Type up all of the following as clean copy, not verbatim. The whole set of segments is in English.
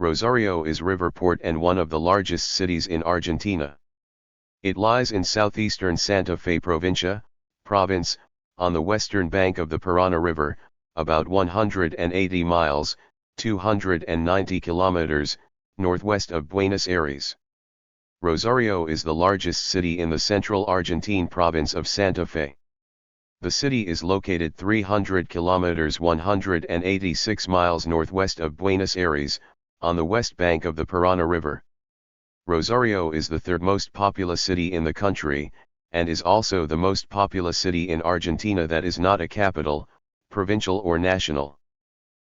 Rosario is river port and one of the largest cities in Argentina. It lies in southeastern Santa Fe province, on the western bank of the Paraná River, about 180 miles, 290 kilometers, northwest of Buenos Aires. Rosario is the largest city in the central Argentine province of Santa Fe. The city is located 300 kilometers 186 miles northwest of Buenos Aires, on the west bank of the Paraná River. Rosario is the third most populous city in the country, and is also the most populous city in Argentina that is not a capital, provincial or national.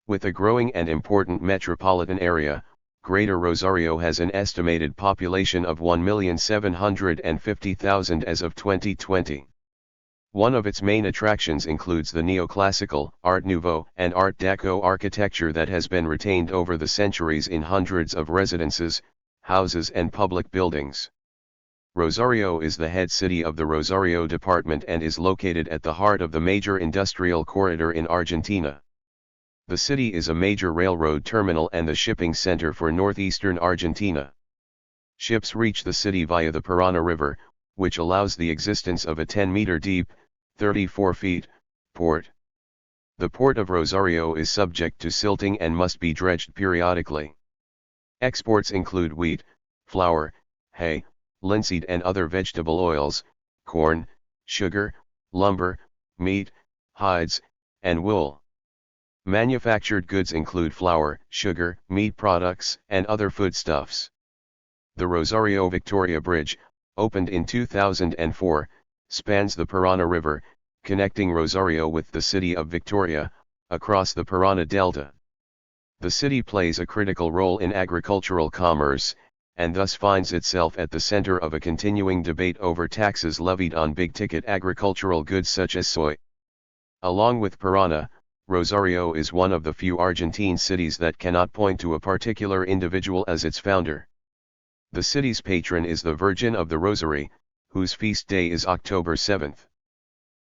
With a growing and important metropolitan area, Greater Rosario has an estimated population of 1,750,000 as of 2020. One of its main attractions includes the neoclassical, Art Nouveau, and Art Deco architecture that has been retained over the centuries in hundreds of residences, houses and public buildings. Rosario is the head city of the Rosario Department and is located at the heart of the major industrial corridor in Argentina. The city is a major railroad terminal and the shipping center for northeastern Argentina. Ships reach the city via the Paraná River, which allows the existence of a 10-meter deep, 34 feet, port. The Port of Rosario is subject to silting and must be dredged periodically. Exports include wheat, flour, hay, linseed and other vegetable oils, corn, sugar, lumber, meat, hides, and wool. Manufactured goods include flour, sugar, meat products, and other foodstuffs. The Rosario-Victoria Bridge, opened in 2004, spans the Paraná River, connecting Rosario with the city of Victoria, across the Paraná Delta. The city plays a critical role in agricultural commerce, and thus finds itself at the center of a continuing debate over taxes levied on big-ticket agricultural goods such as soy. Along with Paraná, Rosario is one of the few Argentine cities that cannot point to a particular individual as its founder. The city's patron is the Virgin of the Rosary, whose feast day is October 7th.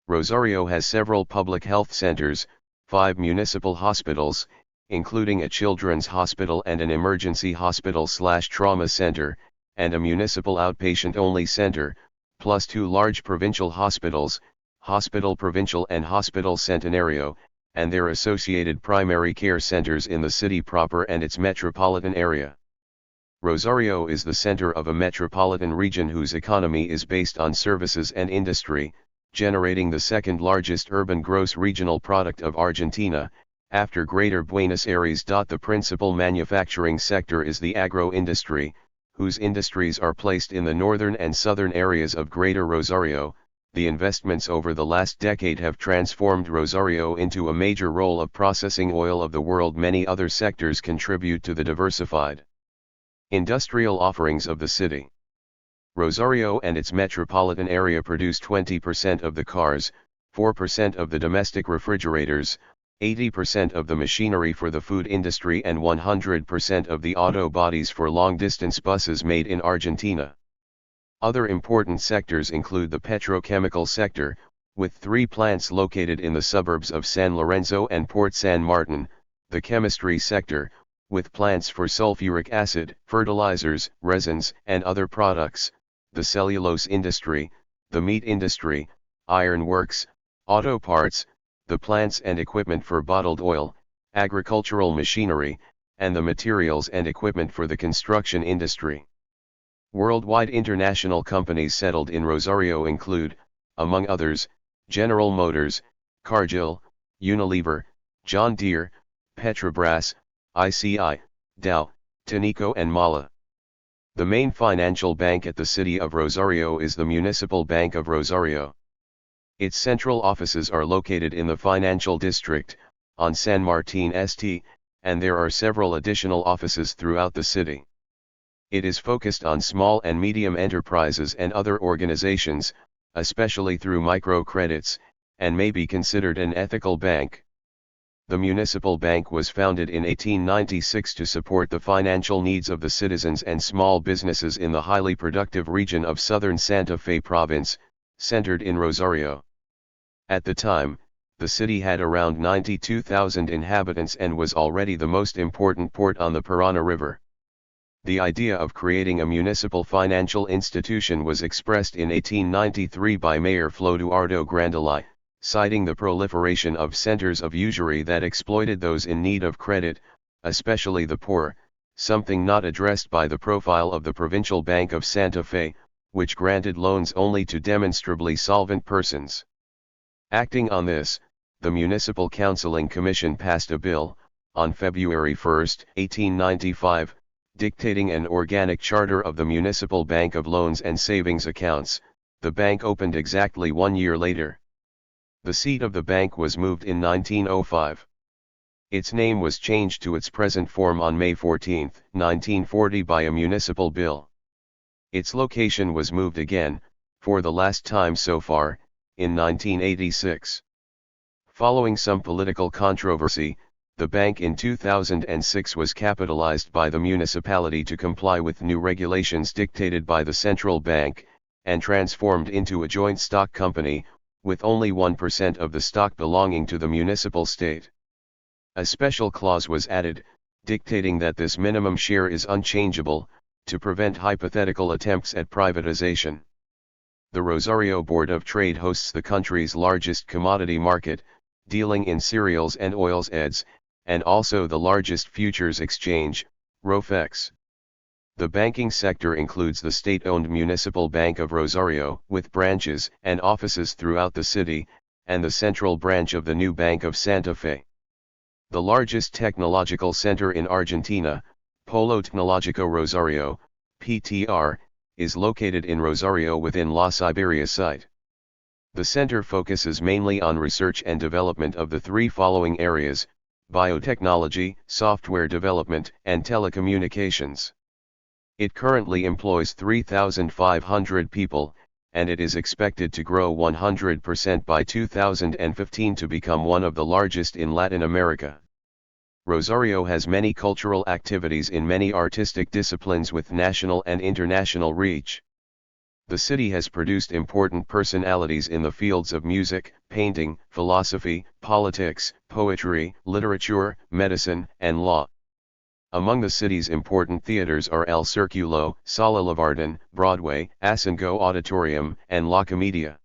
Rosario has several public health centers, 5 municipal hospitals, including a children's hospital and an emergency hospital/trauma center, and a municipal outpatient-only center, plus 2 large provincial hospitals, Hospital Provincial and Hospital Centenario, and their associated primary care centers in the city proper and its metropolitan area. Rosario is the center of a metropolitan region whose economy is based on services and industry, generating the second largest urban gross regional product of Argentina, after Greater Buenos Aires. The principal manufacturing sector is the agro-industry, whose industries are placed in the northern and southern areas of Greater Rosario. The investments over the last decade have transformed Rosario into a major role of processing oil of the world. Many other sectors contribute to the diversified industrial offerings of the city. Rosario and its metropolitan area produce 20% of the cars, 4% of the domestic refrigerators, 80% of the machinery for the food industry and 100% of the auto bodies for long-distance buses made in Argentina. Other important sectors include the petrochemical sector, with 3 plants located in the suburbs of San Lorenzo and Port San Martin, the chemistry sector, with plants for sulfuric acid, fertilizers, resins, and other products, the cellulose industry, the meat industry, iron works, auto parts, the plants and equipment for bottled oil, agricultural machinery, and the materials and equipment for the construction industry. Worldwide international companies settled in Rosario include, among others, General Motors, Cargill, Unilever, John Deere, Petrobras, ICI, Dow, Tenneco and Mala. The main financial bank at the city of Rosario is the Municipal Bank of Rosario. Its central offices are located in the financial district, on San Martin St., and there are several additional offices throughout the city. It is focused on small and medium enterprises and other organizations, especially through microcredits, and may be considered an ethical bank. The municipal bank was founded in 1896 to support the financial needs of the citizens and small businesses in the highly productive region of southern Santa Fe province, centered in Rosario. At the time, the city had around 92,000 inhabitants and was already the most important port on the Paraná River. The idea of creating a municipal financial institution was expressed in 1893 by Mayor Flodoardo Grandoli, citing the proliferation of centers of usury that exploited those in need of credit, especially the poor, something not addressed by the profile of the Provincial Bank of Santa Fe, which granted loans only to demonstrably solvent persons. Acting on this, the Municipal Counseling Commission passed a bill, on February 1, 1895, dictating an organic charter of the Municipal Bank of Loans and Savings Accounts. The bank opened exactly 1 year later. The seat of the bank was moved in 1905. Its name was changed to its present form on May 14, 1940 by a municipal bill. Its location was moved again, for the last time so far, in 1986. Following some political controversy, the bank in 2006 was capitalized by the municipality to comply with new regulations dictated by the central bank, and transformed into a joint stock company, with only 1% of the stock belonging to the municipal state. A special clause was added, dictating that this minimum share is unchangeable, to prevent hypothetical attempts at privatization. The Rosario Board of Trade hosts the country's largest commodity market, dealing in cereals and oils eds, and also the largest futures exchange, ROFEX. The banking sector includes the state-owned Municipal Bank of Rosario, with branches and offices throughout the city, and the central branch of the new Bank of Santa Fe. The largest technological center in Argentina, Polo Tecnológico Rosario, PTR, is located in Rosario within La Siberia site. The center focuses mainly on research and development of the three following areas: biotechnology, software development, and telecommunications. It currently employs 3,500 people, and it is expected to grow 100% by 2015 to become one of the largest in Latin America. Rosario has many cultural activities in many artistic disciplines with national and international reach. The city has produced important personalities in the fields of music, painting, philosophy, politics, poetry, literature, medicine, and law. Among the city's important theaters are El Circulo, Sala Lavardin, Broadway, Asango Auditorium, and La Comedia.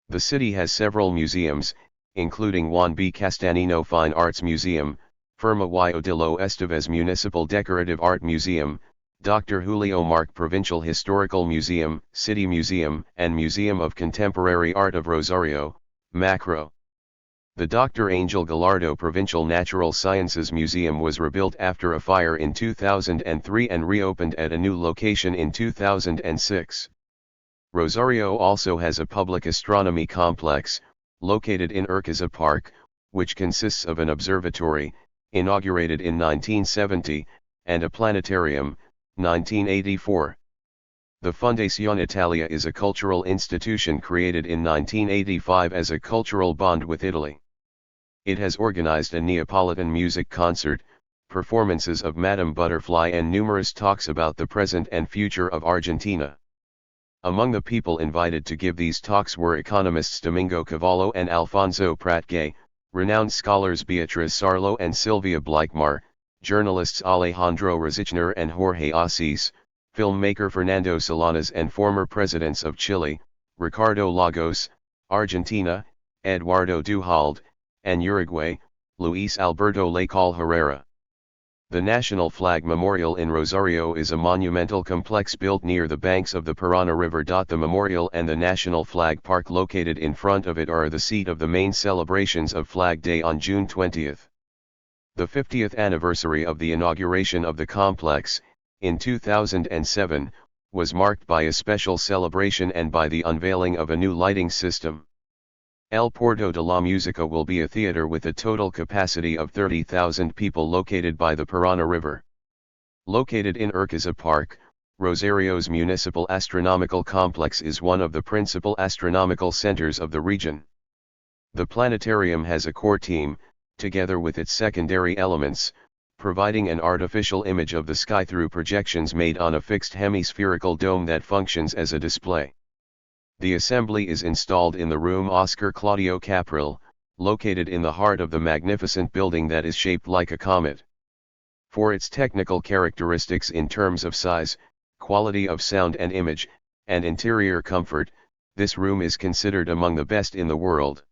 The city has several museums, including Juan B. Castanino Fine Arts Museum, Firma y Odilo Estevez Municipal Decorative Art Museum, Dr. Julio Marc Provincial Historical Museum, City Museum, and Museum of Contemporary Art of Rosario, Macro. The Dr. Angel Gallardo Provincial Natural Sciences Museum was rebuilt after a fire in 2003 and reopened at a new location in 2006. Rosario also has a public astronomy complex, located in Urquiza Park, which consists of an observatory, inaugurated in 1970, and a planetarium, 1984. The Fondazione Italia is a cultural institution created in 1985 as a cultural bond with Italy. It has organized a Neapolitan music concert, performances of Madame Butterfly, and numerous talks about the present and future of Argentina. Among the people invited to give these talks were economists Domingo Cavallo and Alfonso Pratgay, renowned scholars Beatriz Sarlo and Sylvia Bleichmar, journalists Alejandro Rezichner and Jorge Assis, filmmaker Fernando Solanas, and former presidents of Chile, Ricardo Lagos, Argentina, Eduardo Duhalde, and Uruguay, Luis Alberto Lacalle Herrera. The National Flag Memorial in Rosario is a monumental complex built near the banks of the Paraná River. The memorial and the National Flag Park located in front of it are the seat of the main celebrations of Flag Day on June 20. The 50th anniversary of the inauguration of the complex, in 2007, was marked by a special celebration and by the unveiling of a new lighting system. El Porto de la Música will be a theater with a total capacity of 30,000 people located by the Paraná River. Located in Urquiza Park, Rosario's municipal astronomical complex is one of the principal astronomical centers of the region. The planetarium has a core team, together with its secondary elements, providing an artificial image of the sky through projections made on a fixed hemispherical dome that functions as a display. The assembly is installed in the room Oscar Claudio Capril, located in the heart of the magnificent building that is shaped like a comet. For its technical characteristics in terms of size, quality of sound and image, and interior comfort, this room is considered among the best in the world.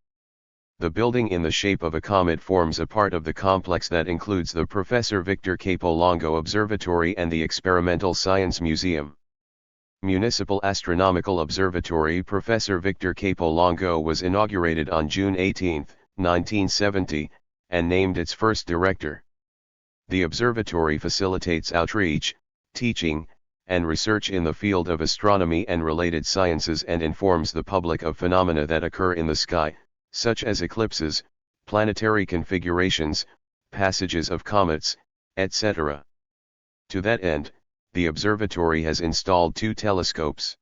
The building in the shape of a comet forms a part of the complex that includes the Professor Victor Capolongo Observatory and the Experimental Science Museum. Municipal Astronomical Observatory Professor Victor Capolongo was inaugurated on June 18, 1970, and named its first director. The observatory facilitates outreach, teaching, and research in the field of astronomy and related sciences and informs the public of phenomena that occur in the sky, such as eclipses, planetary configurations, passages of comets, etc. To that end, the observatory has installed 2 telescopes.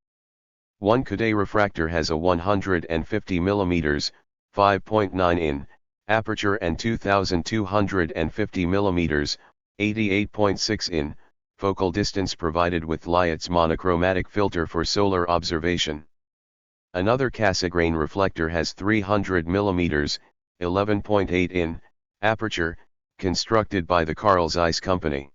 One Cadet refractor has a 150 mm, 5.9 in, aperture and 2250 mm, 88.6 in, focal distance provided with Lyot's monochromatic filter for solar observation. Another Cassegrain reflector has 300 mm, 11.8 in, aperture, constructed by the Carl Zeiss Company.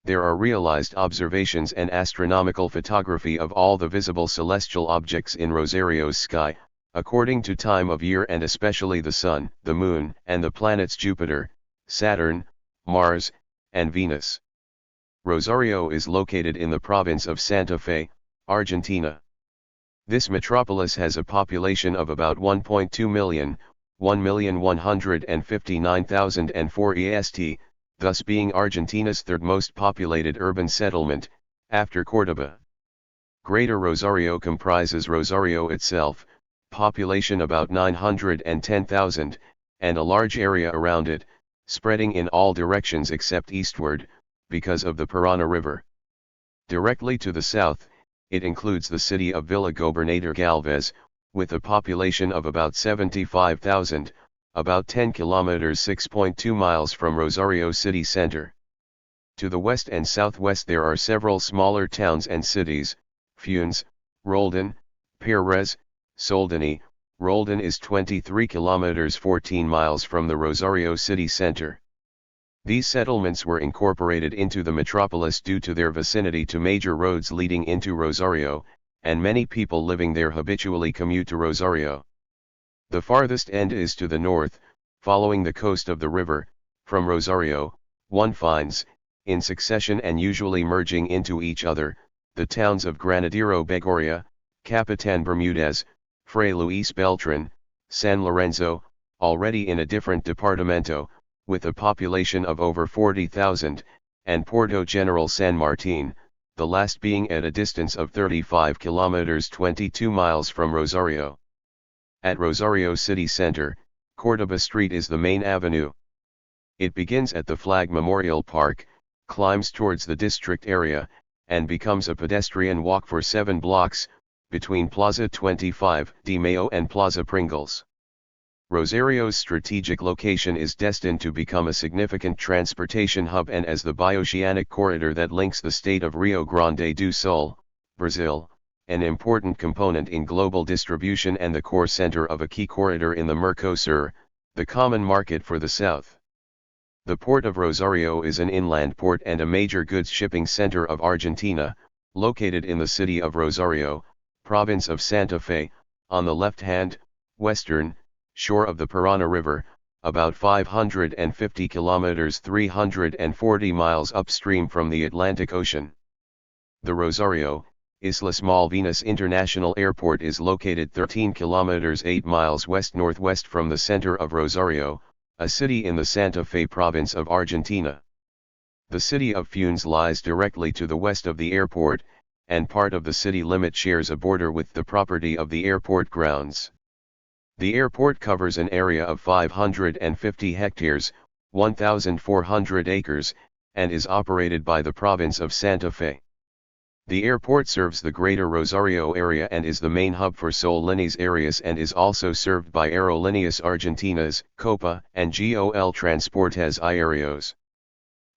There are realized observations and astronomical photography of all the visible celestial objects in Rosario's sky, according to time of year and especially the Sun, the Moon, and the planets Jupiter, Saturn, Mars, and Venus. Rosario is located in the province of Santa Fe, Argentina. This metropolis has a population of about 1.2 million, 1,159,004 EST, thus being Argentina's third most populated urban settlement, after Córdoba. Greater Rosario comprises Rosario itself, population about 910,000, and a large area around it, spreading in all directions except eastward, because of the Paraná River. Directly to the south, it includes the city of Villa Gobernador Galvez, with a population of about 75,000, about 10 kilometers 6.2 miles from Rosario city center. To the west and southwest there are several smaller towns and cities, Funes, Roldan, Pires, Soldani. Roldan is 23 kilometers 14 miles from the Rosario city center. These settlements were incorporated into the metropolis due to their vicinity to major roads leading into Rosario, and many people living there habitually commute to Rosario. The farthest end is to the north, following the coast of the river. From Rosario, one finds, in succession and usually merging into each other, the towns of Granadero Begoria, Capitan Bermudez, Fray Luis Beltran, San Lorenzo, already in a different departamento, with a population of over 40,000, and Puerto General San Martin, the last being at a distance of 35 kilometers 22 miles from Rosario. At Rosario city center, Córdoba Street is the main avenue. It begins at the Flag Memorial Park, climbs towards the district area, and becomes a pedestrian walk for 7 blocks, between Plaza 25 de Mayo and Plaza Pringles. Rosario's strategic location is destined to become a significant transportation hub and as the bioceanic corridor that links the state of Rio Grande do Sul, Brazil, an important component in global distribution and the core center of a key corridor in the Mercosur, the common market for the South. The Port of Rosario is an inland port and a major goods shipping center of Argentina, located in the city of Rosario, province of Santa Fe, on the left-hand, western, shore of the Paraná River, about 550 kilometers 340 miles upstream from the Atlantic Ocean. The Rosario, Islas Malvinas International Airport is located 13 kilometers 8 miles west-northwest from the center of Rosario, a city in the Santa Fe province of Argentina. The city of Funes lies directly to the west of the airport, and part of the city limit shares a border with the property of the airport grounds. The airport covers an area of 550 hectares, 1,400 acres, and is operated by the province of Santa Fe. The airport serves the greater Rosario area and is the main hub for Sol Líneas Aéreas and is also served by Aerolíneas Argentinas, Copa, and GOL Transportes Aéreos.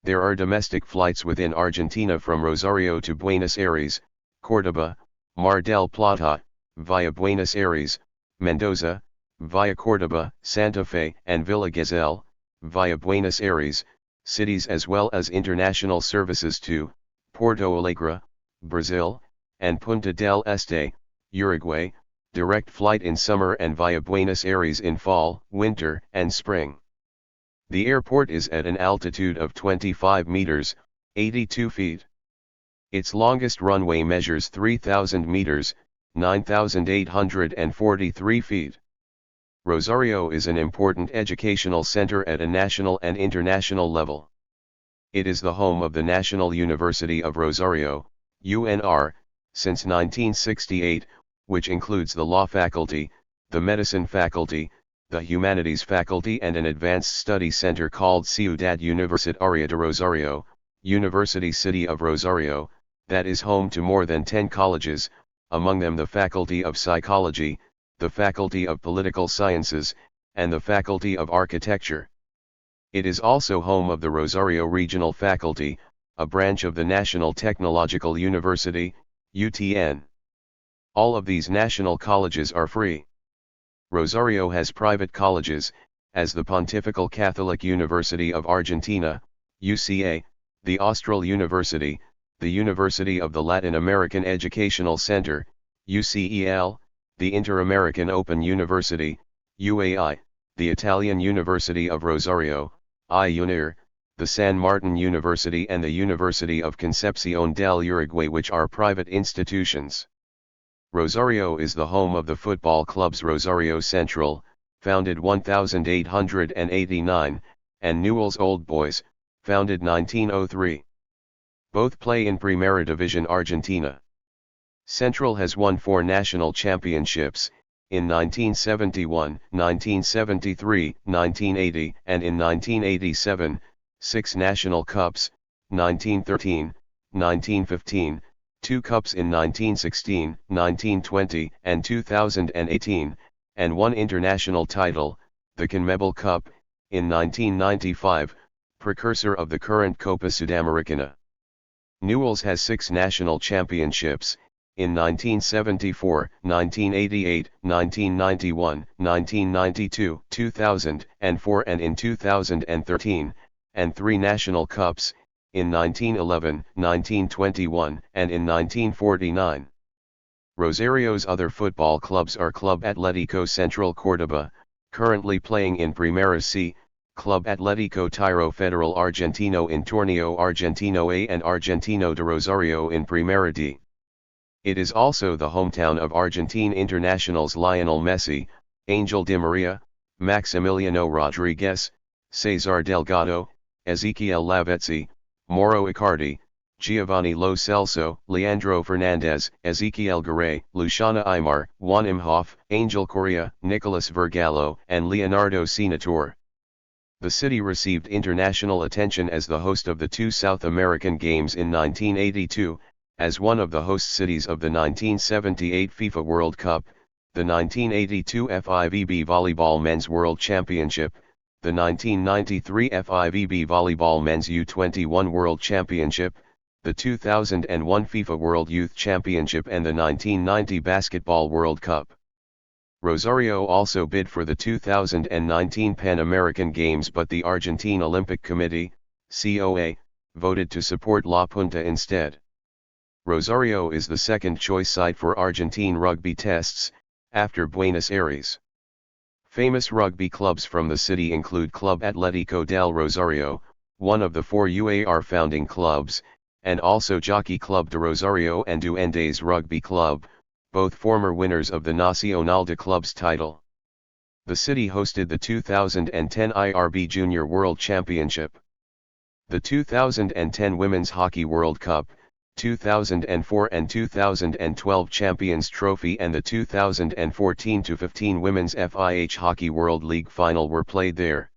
There are domestic flights within Argentina from Rosario to Buenos Aires, Córdoba, Mar del Plata, via Buenos Aires, Mendoza, via Córdoba, Santa Fe, and Villa Gesell, via Buenos Aires, cities as well as international services to Porto Alegre, Brazil, and Punta del Este, Uruguay, direct flight in summer and via Buenos Aires in fall, winter, and spring. The airport is at an altitude of 25 meters, 82 feet. Its longest runway measures 3,000 meters, 9,843 feet. Rosario is an important educational center at a national and international level. It is the home of the National University of Rosario, UNR, since 1968, which includes the law faculty, the medicine faculty, the humanities faculty and an advanced study center called Ciudad Universitaria de Rosario, University City of Rosario, that is home to more than 10 colleges, among them the Faculty of Psychology, the Faculty of Political Sciences, and the Faculty of Architecture. It is also home of the Rosario Regional Faculty, a branch of the National Technological University, UTN. All of these national colleges are free. Rosario has private colleges, as the Pontifical Catholic University of Argentina, UCA, the Austral University, the University of the Latin American Educational Center, UCEL, the Inter-American Open University, UAI, the Italian University of Rosario, IUNIR, the San Martin University and the University of Concepción del Uruguay, which are private institutions. Rosario is the home of the football clubs Rosario Central, founded 1889, and Newell's Old Boys, founded 1903. Both play in Primera Division Argentina. Central has won 4 national championships, in 1971, 1973, 1980, and in 1987, 6 national cups, 1913, 1915, 2 cups in 1916, 1920, and 2018, and 1 international title, the CONMEBOL Cup, in 1995, precursor of the current Copa Sudamericana. Newell's has 6 national championships, in 1974, 1988, 1991, 1992, 2004 and in 2013, and 3 national cups, in 1911, 1921, and in 1949. Rosario's other football clubs are Club Atlético Central Córdoba, currently playing in Primera C, Club Atlético Tiro Federal Argentino in Torneo Argentino A and Argentino de Rosario in Primera D. It is also the hometown of Argentine internationals Lionel Messi, Angel Di Maria, Maximiliano Rodriguez, Cesar Delgado, Ezequiel Lavezzi, Mauro Icardi, Giovanni Lo Celso, Leandro Fernandez, Ezequiel Garay, Luciana Aymar, Juan Imhoff, Angel Correa, Nicolas Vergallo, and Leonardo Senatore. The city received international attention as the host of the 2 South American Games in 1982, as one of the host cities of the 1978 FIFA World Cup, the 1982 FIVB Volleyball Men's World Championship, the 1993 FIVB Volleyball Men's U21 World Championship, the 2001 FIFA World Youth Championship and the 1990 Basketball World Cup. Rosario also bid for the 2019 Pan American Games, but the Argentine Olympic Committee, COA, voted to support La Punta instead. Rosario is the second choice site for Argentine rugby tests, after Buenos Aires. Famous rugby clubs from the city include Club Atlético del Rosario, one of the 4 UAR founding clubs, and also Jockey Club de Rosario and Duendes Rugby Club, both former winners of the Nacional de Clubs title. The city hosted the 2010 IRB Junior World Championship, the 2010 Women's Hockey World Cup, 2004 and 2012 Champions Trophy and the 2014-15 Women's FIH Hockey World League Final were played there.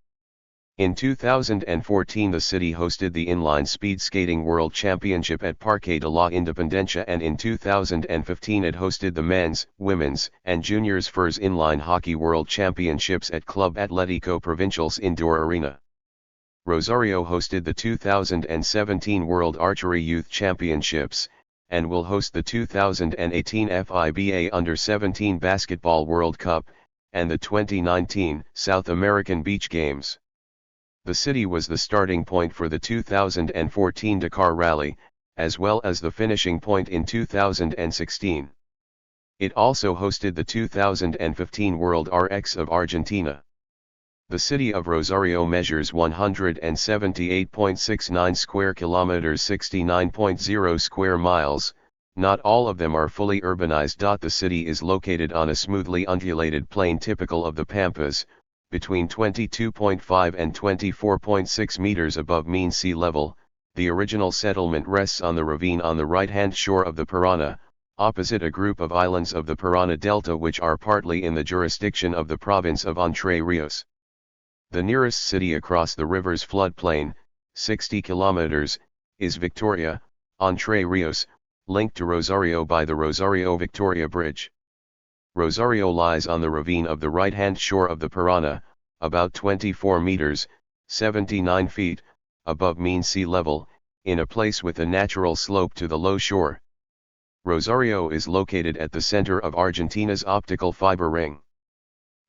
In 2014 the city hosted the Inline Speed Skating World Championship at Parque de la Independencia, and in 2015 it hosted the Men's, Women's, and Juniors FIRS Inline Hockey World Championships at Club Atlético Provincial's Indoor Arena. Rosario hosted the 2017 World Archery Youth Championships, and will host the 2018 FIBA Under-17 Basketball World Cup, and the 2019 South American Beach Games. The city was the starting point for the 2014 Dakar Rally, as well as the finishing point in 2016. It also hosted the 2015 World RX of Argentina. The city of Rosario measures 178.69 square kilometers, 69.0 square miles. Not all of them are fully urbanized. The city is located on a smoothly undulated plain typical of the Pampas, between 22.5 and 24.6 meters above mean sea level. The original settlement rests on the ravine on the right-hand shore of the Paraná, opposite a group of islands of the Paraná Delta which are partly in the jurisdiction of the province of Entre Rios. The nearest city across the river's floodplain, 60 kilometers, is Victoria, Entre Rios, linked to Rosario by the Rosario-Victoria Bridge. Rosario lies on the ravine of the right-hand shore of the Paraná, about 24 meters, 79 feet, above mean sea level, in a place with a natural slope to the low shore. Rosario is located at the center of Argentina's optical fiber ring.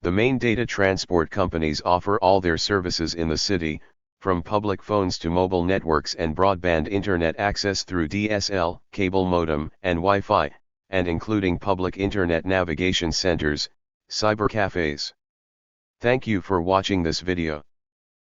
The main data transport companies offer all their services in the city, from public phones to mobile networks and broadband internet access through DSL, cable modem, and Wi-Fi, and including public internet navigation centers, cybercafes. Thank you for watching this video.